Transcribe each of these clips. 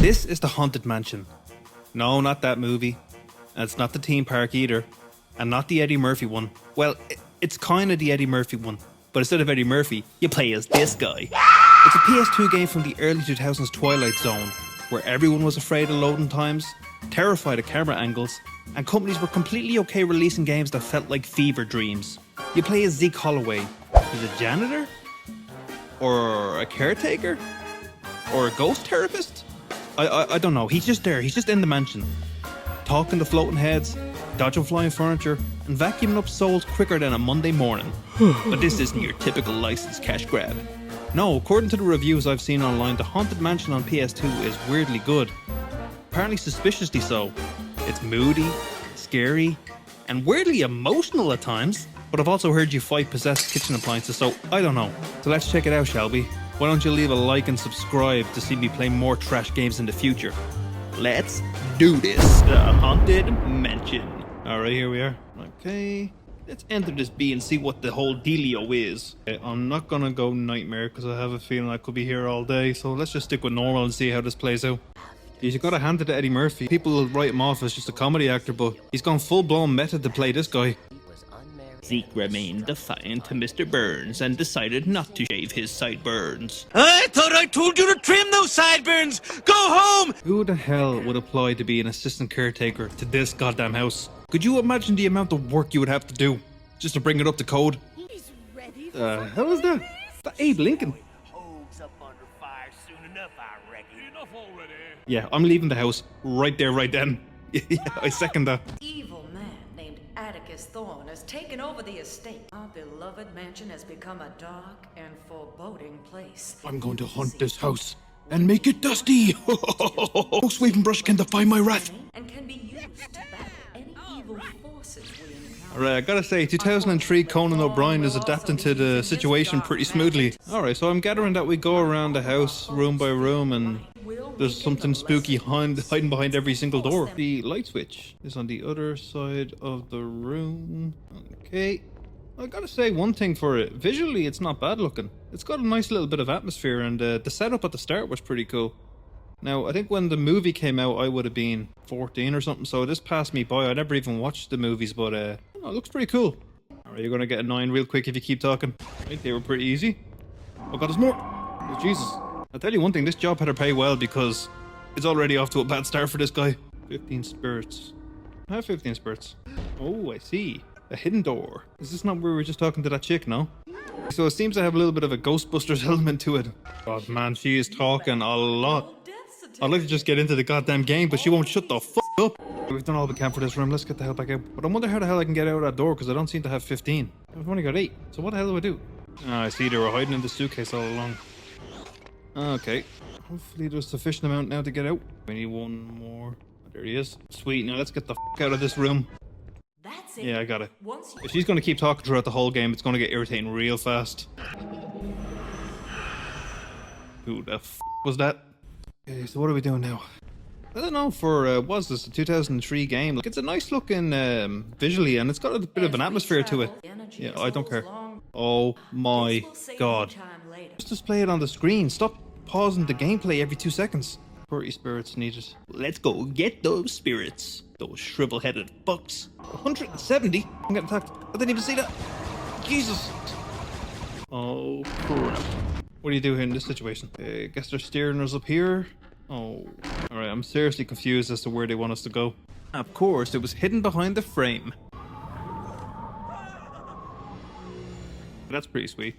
This is the Haunted Mansion. No, not that movie. And it's not the theme park either. And not the Eddie Murphy one. Well, it's kind of the Eddie Murphy one. But instead of Eddie Murphy, you play as this guy. It's a PS2 game from the early 2000s Twilight Zone, where everyone was afraid of loading times, terrified of camera angles, and companies were completely okay releasing games that felt like fever dreams. You play as Zeke Holloway. He's a janitor? Or a caretaker? Or a ghost therapist? I don't know. He's just there. He's just in the mansion. Talking to floating heads, dodging flying furniture, and vacuuming up souls quicker than a Monday morning. But this isn't your typical licensed cash grab. No, according to the reviews I've seen online, the Haunted Mansion on PS2 is weirdly good. Apparently suspiciously so. It's moody, scary, and weirdly emotional at times. But I've also heard you fight possessed kitchen appliances, so I don't know. So let's check it out, shall we? Why don't you leave a like and subscribe to see me play more trash games in the future? Let's do this! The Haunted Mansion. Alright, here we are. Okay. Let's enter this B and see what the whole dealio is. Okay, I'm not gonna go Nightmare because I have a feeling I could be here all day, so let's just stick with normal and see how this plays out. You gotta hand it to Eddie Murphy. People will write him off as just a comedy actor, but he's gone full-blown method to play this guy. Zeke remained defiant to Mr. Burns and decided not to shave his sideburns. I thought I told you to trim those sideburns! Go home! Who the hell would apply to be an assistant caretaker to this goddamn house? Could you imagine the amount of work you would have to do just to bring it up to code? He's ready. Hell is that? Is that Abe Lincoln? Hogs up under fire soon enough, I reckon. Enough already. Yeah, I'm leaving the house right there, right then. Yeah, I second that. Evil man named Atticus Thorne has taken over the estate. Our beloved mansion has become a dark and foreboding place. I'm going to haunt this house and make it dusty. No sweeping brush can defy my wrath. And can be used to battle any evil forces we encounter. Alright, I gotta say, 2003 Conan O'Brien is adapting to the situation pretty smoothly. Alright, so I'm gathering that we go around the house room by room and there's something spooky hiding behind every single door. The light switch is on the other side of the room. Okay. I gotta say one thing for it. Visually, it's not bad looking. It's got a nice little bit of atmosphere and the setup at the start was pretty cool. Now, I think when the movie came out, I would have been 14 or something, so this passed me by. I never even watched the movies, but it looks pretty cool. Alright, you're gonna get a 9 real quick if you keep talking. Right, they were pretty easy. Oh god, there's more! Oh, Jesus. I'll tell you one thing, this job better pay well because it's already off to a bad start for this guy. 15 spirits. I have 15 spirits. Oh, I see. A hidden door. Is this not where we were just talking to that chick, no? So it seems to have a little bit of a Ghostbusters element to it. God, man, she is talking a lot. I'd like to just get into the goddamn game, but she won't shut the fuck up. We've done all we can for this room. Let's get the hell back out. But I wonder how the hell I can get out of that door because I don't seem to have 15. I've only got 8. So what the hell do I do? Ah, I see they were hiding in the suitcase all along. Okay. Hopefully there's sufficient amount now to get out. We need one more. There he is. Sweet. Now let's get the fuck out of this room. That's it. Yeah, I got it. If she's going to keep talking throughout the whole game, it's going to get irritating real fast. Who the f was that? Okay, so what are we doing now? I don't know, for, was this a 2003 game? Like, it's a nice looking, visually, and it's got a bit of an atmosphere to it. Yeah, I don't care. Oh my god. Just play it on the screen. Stop pausing the gameplay every 2 seconds. 40 spirits needed. Let's go get those spirits. Those shrivel-headed fucks. 170? I'm getting attacked. I didn't even see that. Jesus. Oh, crap. What do you do here in this situation? I guess they're steering us up here. Oh. Alright, I'm seriously confused as to where they want us to go. Of course, it was hidden behind the frame. That's pretty sweet.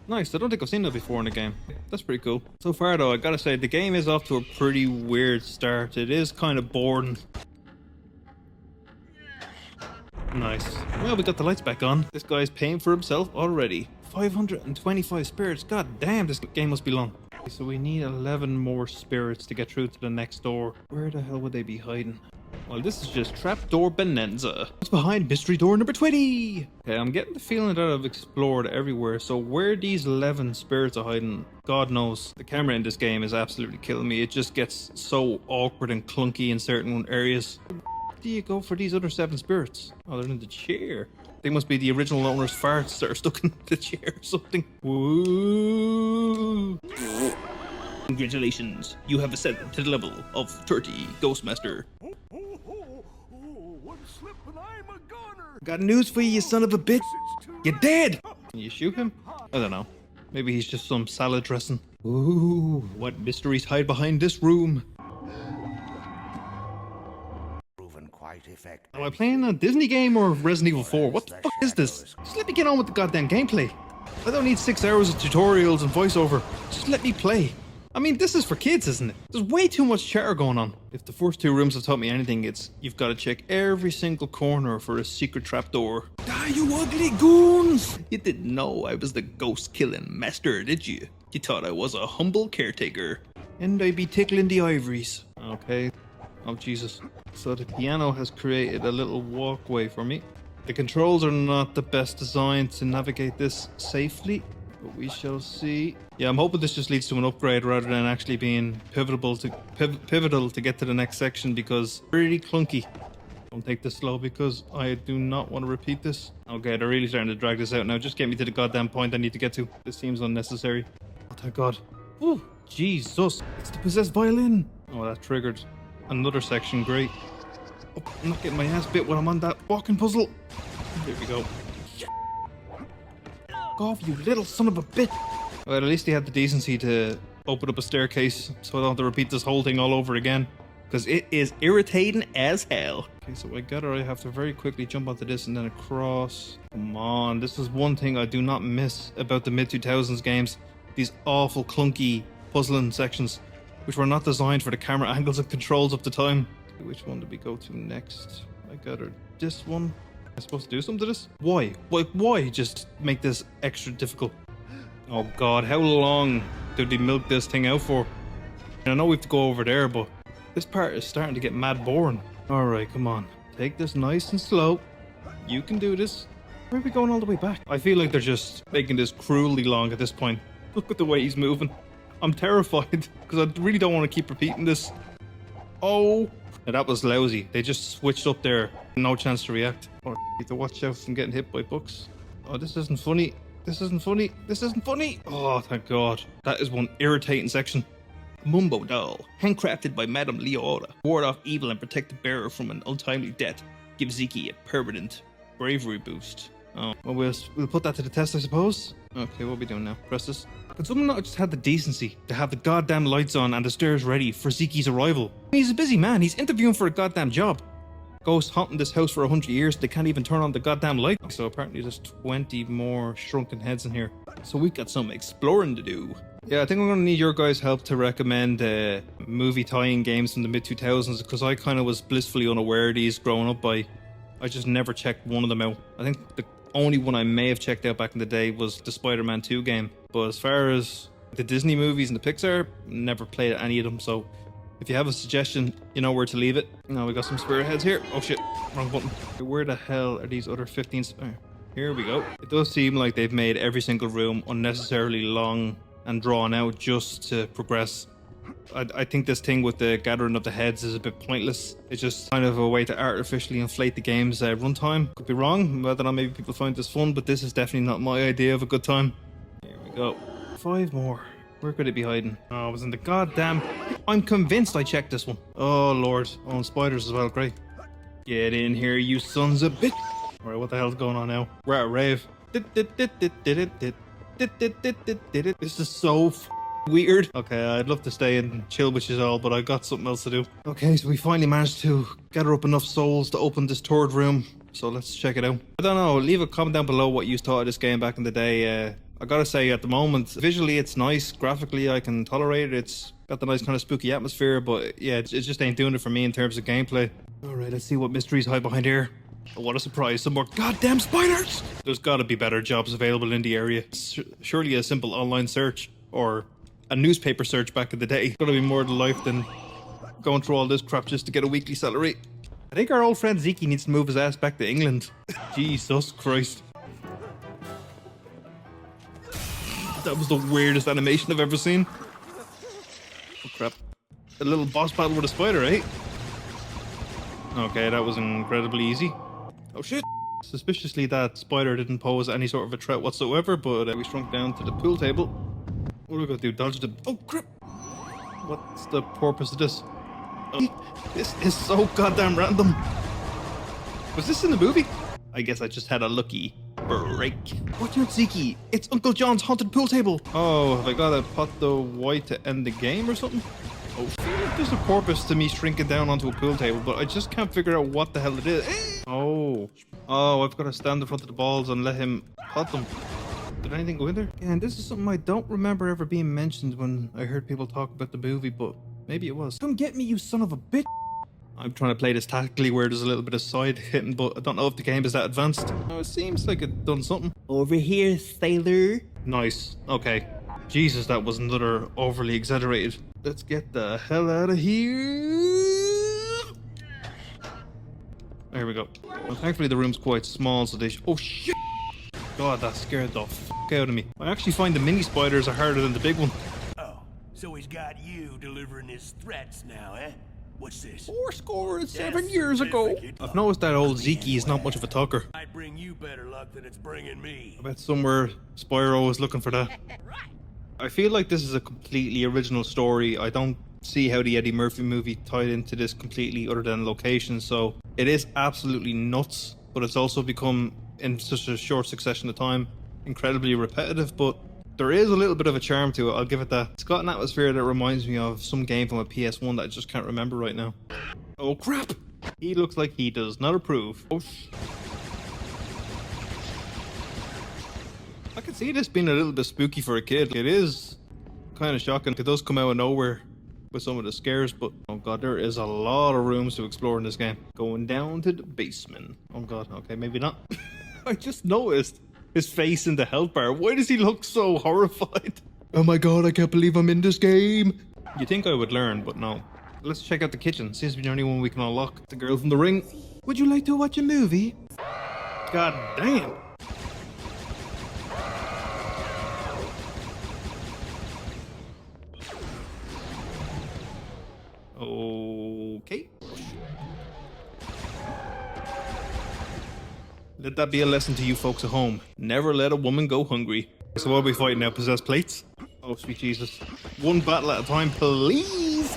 Nice, I don't think I've seen that before in the game. That's pretty cool. So far though, I gotta say, the game is off to a pretty weird start. It is kind of boring. Nice. Well, we got the lights back on. This guy's paying for himself already. 525 spirits. God damn, this game must be long. Okay, so we need 11 more spirits to get through to the next door. Where the hell would they be hiding? Well, this is just trapdoor bonanza. What's behind mystery door number 20? Okay, I'm getting the feeling that I've explored everywhere. So where these 11 spirits are hiding, God knows. The camera in this game is absolutely killing me. It just gets so awkward and clunky in certain areas. Where do you go for these other 7 spirits? Oh, they're in the chair. They must be the original owner's farts that are stuck in the chair or something. Woo! Congratulations, you have ascended to the level of 30 Ghostmaster. One slip and I'm a goner. Got news for you, you son of a bitch. You're dead. Can you shoot him? I don't know. Maybe he's just some salad dressing. Ooh, what mysteries hide behind this room? Proven quite effective. Am I playing a Disney game or Resident Evil 4? What the fuck is this? Just let me get on with the goddamn gameplay. I don't need 6 hours of tutorials and voiceover. Just let me play. I mean, this is for kids, isn't it? There's way too much chatter going on. If the first 2 rooms have taught me anything, it's you've got to check every single corner for a secret trapdoor. Ah, you ugly goons! You didn't know I was the ghost-killing master, did you? You thought I was a humble caretaker. And I'd be tickling the ivories. Okay. Oh, Jesus. So the piano has created a little walkway for me. The controls are not the best designed to navigate this safely, but we shall see. Yeah, I'm hoping this just leads to an upgrade rather than actually being pivotal to get to the next section, because it's pretty clunky. Don't take this slow because I do not want to repeat this. Okay, they're really starting to drag this out now. Just get me to the goddamn point I need to get to. This seems unnecessary. Oh, thank God. Oh, Jesus. It's the possessed violin. Oh, that triggered another section. Great. Oh, I'm not getting my ass bit when I'm on that walking puzzle. There we go. Go off, you little son of a bitch. Well, at least he had the decency to open up a staircase so I don't have to repeat this whole thing all over again, because it is irritating as hell. Okay, so I gather I have to very quickly jump onto this and then across. Come on, this is one thing I do not miss about the mid-2000s games. These awful clunky puzzling sections, which were not designed for the camera angles and controls of the time. Which one did we go to next? I gather this one. Am I supposed to do something to this? Why? Why just make this extra difficult? Oh God, how long did they milk this thing out for? I know we have to go over there, but this part is starting to get mad boring. Alright, come on. Take this nice and slow. You can do this. Where are we going all the way back? I feel like they're just making this cruelly long at this point. Look at the way he's moving. I'm terrified because I really don't want to keep repeating this. Oh, now that was lousy. They just switched up there. No chance to react. Oh, I need to watch out from getting hit by books. Oh, this isn't funny. This isn't funny. This isn't funny. Oh, thank God. That is one irritating section. Mumbo doll, handcrafted by Madame Leota. Ward off evil and protect the bearer from an untimely death. Give Ziki a permanent bravery boost. Oh, well, we'll put that to the test, I suppose. Okay, what are we doing now? Press this. Could someone not just have the decency to have the goddamn lights on and the stairs ready for Ziki's arrival? He's a busy man. He's interviewing for a goddamn job. Ghosts haunting this house for 100 years. They can't even turn on the goddamn light. So apparently there's 20 more shrunken heads in here. So we got some exploring to do. Yeah, I think I'm going to need your guys' help to recommend movie tie-in games from the mid-2000s, because I kind of was blissfully unaware of these growing up. I just never checked one of them out. I think the only one I may have checked out back in the day was the Spider-Man 2 game. But as far as the Disney movies and the Pixar, never played any of them. So if you have a suggestion, you know where to leave it. Now we got some spirit heads here. Oh shit, wrong button. Where the hell are these other 15? Here we go. It does seem like they've made every single room unnecessarily long and drawn out just to progress. I think this thing with the gathering of the heads is a bit pointless. It's just kind of a way to artificially inflate the game's runtime. Could be wrong, whether or not maybe people find this fun, but this is definitely not my idea of a good time. Here we go. 5 more. Where could it be hiding? Oh, it was in the goddamn... I'm convinced I checked this one. Oh lord. Oh, and spiders as well, great. Get in here, you sons of bitch. Alright, what the hell's going on now? We're at a rave. This is so weird. Okay, I'd love to stay and chill with you all, but I got something else to do. Okay, so we finally managed to gather up enough souls to open this third room. So let's check it out. I don't know, leave a comment down below what you thought of this game back in the day. I gotta say, at the moment, visually it's nice. Graphically, I can tolerate it. It's got the nice kind of spooky atmosphere, but yeah, it just ain't doing it for me in terms of gameplay. Alright, let's see what mysteries hide behind here. Oh, what a surprise, some more goddamn spiders! There's gotta be better jobs available in the area. Surely a simple online search, or a newspaper search back in the day. Gotta be more to life than going through all this crap just to get a weekly salary. I think our old friend Ziki needs to move his ass back to England. Jesus Christ. That was the weirdest animation I've ever seen. Oh crap. A little boss battle with a spider, eh? Okay, that was incredibly easy. Oh shit! Suspiciously, that spider didn't pose any sort of a threat whatsoever, but we shrunk down to the pool table. What are we gonna do? Dodge the... Oh crap! What's the purpose of this? This is so goddamn random. Was this in the movie? I guess I just had a lucky break. Watch out, Zeke. It's Uncle John's haunted pool table. Oh, have I got to pot the white to end the game or something? Oh, I feel like there's a purpose to me shrinking down onto a pool table, but I just can't figure out what the hell it is. Oh, I've got to stand in front of the balls and let him pot them. Did anything go in there? And this is something I don't remember ever being mentioned when I heard people talk about the movie, but maybe it was. Come get me, you son of a bitch. I'm trying to play this tactically where there's a little bit of side hitting, but I don't know if the game is that advanced. Oh, it seems like it done something. Over here, sailor. Nice. Okay. Jesus, that was another overly exaggerated. Let's get the hell out of here. There we go. Well, thankfully the room's quite small, so they oh shit! God, that scared the f out of me. I actually find the mini spiders are harder than the big one. Oh, so he's got you delivering his threats now, eh? What's this? 7 years ago. I've noticed that old Zeke is not much of a talker. Might bring you better luck than it's bringing me. I bet somewhere Spyro was looking for that. I feel like this is a completely original story. I don't see how the Eddie Murphy movie tied into this completely other than location, so it is absolutely nuts, but it's also become, in such a short succession of time, incredibly repetitive, but there is a little bit of a charm to it, I'll give it that. It's got an atmosphere that reminds me of some game from a PS1 that I just can't remember right now. Oh crap! He looks like he does not approve. Oh I can see this being a little bit spooky for a kid. It is kind of shocking. It does come out of nowhere with some of the scares, but oh god, there is a lot of rooms to explore in this game. Going down to the basement. Oh god, okay, maybe not. I just noticed his face in the health bar. Why does he look so horrified? Oh my god, I can't believe I'm in this game. You'd think I would learn, but no. Let's check out the kitchen. Seems to be the only one we can unlock. The girl from the ring. Would you like to watch a movie? God damn. Okay. Let that be a lesson to you folks at home. Never let a woman go hungry. So what are we fighting now? Possessed plates? Oh, sweet Jesus. One battle at a time, please!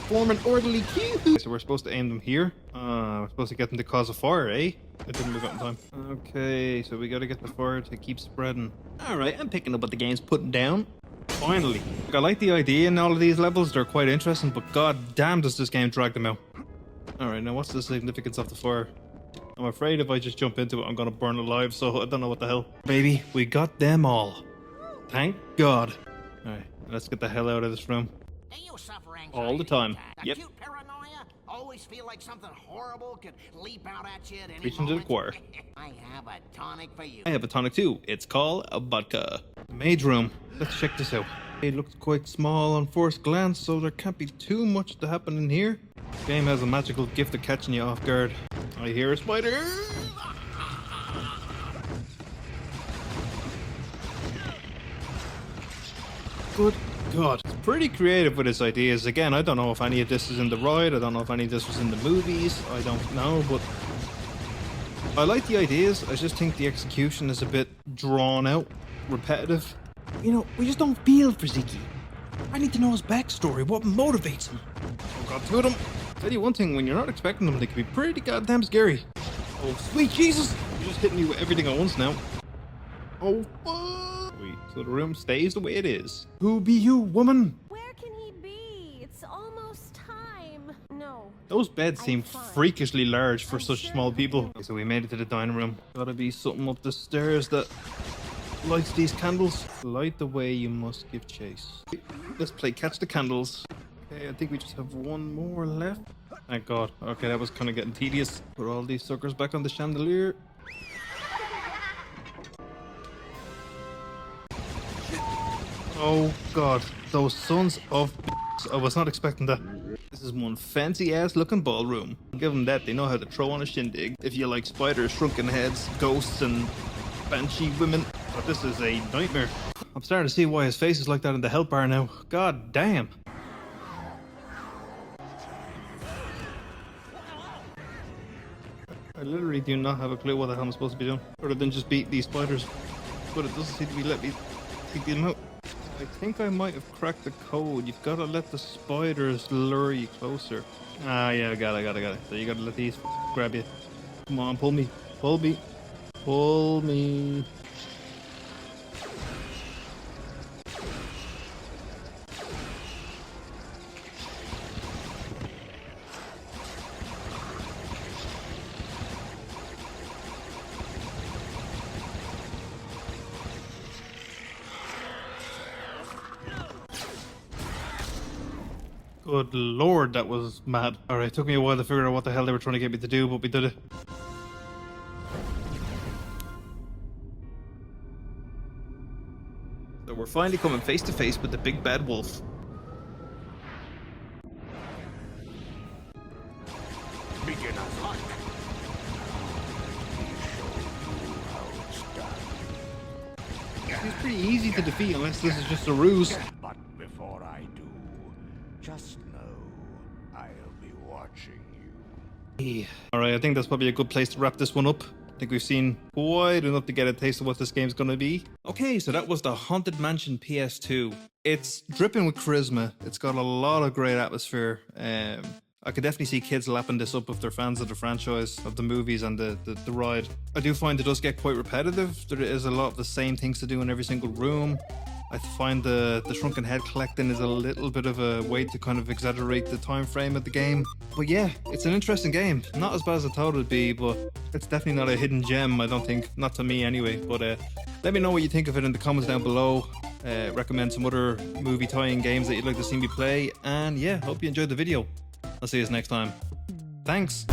Form an orderly queue! So we're supposed to aim them here. We're supposed to get them to cause a fire, eh? It didn't move out in time. Okay, so we gotta get the fire to keep spreading. Alright, I'm picking up what the game's putting down. Finally. I like the idea in all of these levels. They're quite interesting, but god damn does this game drag them out. Alright, now what's the significance of the fire? I'm afraid if I just jump into it, I'm gonna burn alive, so I don't know what the hell. Baby, we got them all. Thank God. Alright, let's get the hell out of this room. Do you suffer anxiety All the time. attack, Yep. acute paranoia? Always feel like something horrible could leap out at you at any Preaching to the moment? choir. I have a tonic for you. I have a tonic too. It's called a vodka. The maid's room. Let's check this out. It looks quite small on first glance, so there can't be too much to happen in here. This game has a magical gift of catching you off guard. I hear a spider. Good God. It's pretty creative with its ideas. Again, I don't know if any of this is in the ride. I don't know if any of this was in the movies. I don't know, but I like the ideas. I just think the execution is a bit drawn out, repetitive. You know, we just don't feel for Zeke. I need to know his backstory, what motivates him. Oh god, two of them. Tell you one thing, when you're not expecting them, they can be pretty goddamn scary. Oh, sweet Jesus! You're just hitting me with everything at once now. Oh, fuck! Wait, so the room stays the way it is. Who be you, woman? Where can he be? It's almost time. No. Those beds seem I'm fine. freakishly large for I'm such sure small you people. can. Okay, so we made it to the dining room. Gotta be something up the stairs that lights these candles. Light the way, you must give chase. Let's play catch the candles. Okay, I think we just have one more left. Thank God. Okay, that was kind of getting tedious. Put all these suckers back on the chandelier. Oh God, those sons of I was not expecting that. This is one fancy ass looking ballroom. Give them that, they know how to throw on a shindig. If you like spiders, shrunken heads, ghosts and banshee women. But this is a nightmare. I'm starting to see why his face is like that in the health bar now. God damn. I literally do not have a clue what the hell I'm supposed to be doing. Other than just beat these spiders. But it doesn't seem to be letting me take them out. I think I might have cracked the code. You've got to let the spiders lure you closer. Ah, yeah, I got it. So you got to let these grab you. Come on, pull me. Pull me. Good lord, that was mad. Alright, it took me a while to figure out what the hell they were trying to get me to do, but we did it. So we're finally coming face to face with the big bad wolf. Beginner's luck. He's pretty easy to defeat unless this is just a ruse. But before I do, just know I'll be watching you. Alright, I think that's probably a good place to wrap this one up. I think we've seen quite enough to get a taste of what this game's gonna be. Okay, so that was the Haunted Mansion PS2. It's dripping with charisma. It's got a lot of great atmosphere. I could definitely see kids lapping this up if they're fans of the franchise, of the movies and the ride. I do find it does get quite repetitive. There is a lot of the same things to do in every single room. I find the shrunken head collecting is a little bit of a way to kind of exaggerate the time frame of the game. But yeah, it's an interesting game. Not as bad as I thought it would be, but it's definitely not a hidden gem, I don't think. Not to me anyway. But let me know what you think of it in the comments down below. Recommend some other movie tie-in games that you'd like to see me play. And yeah, hope you enjoyed the video. I'll see you next time. Thanks.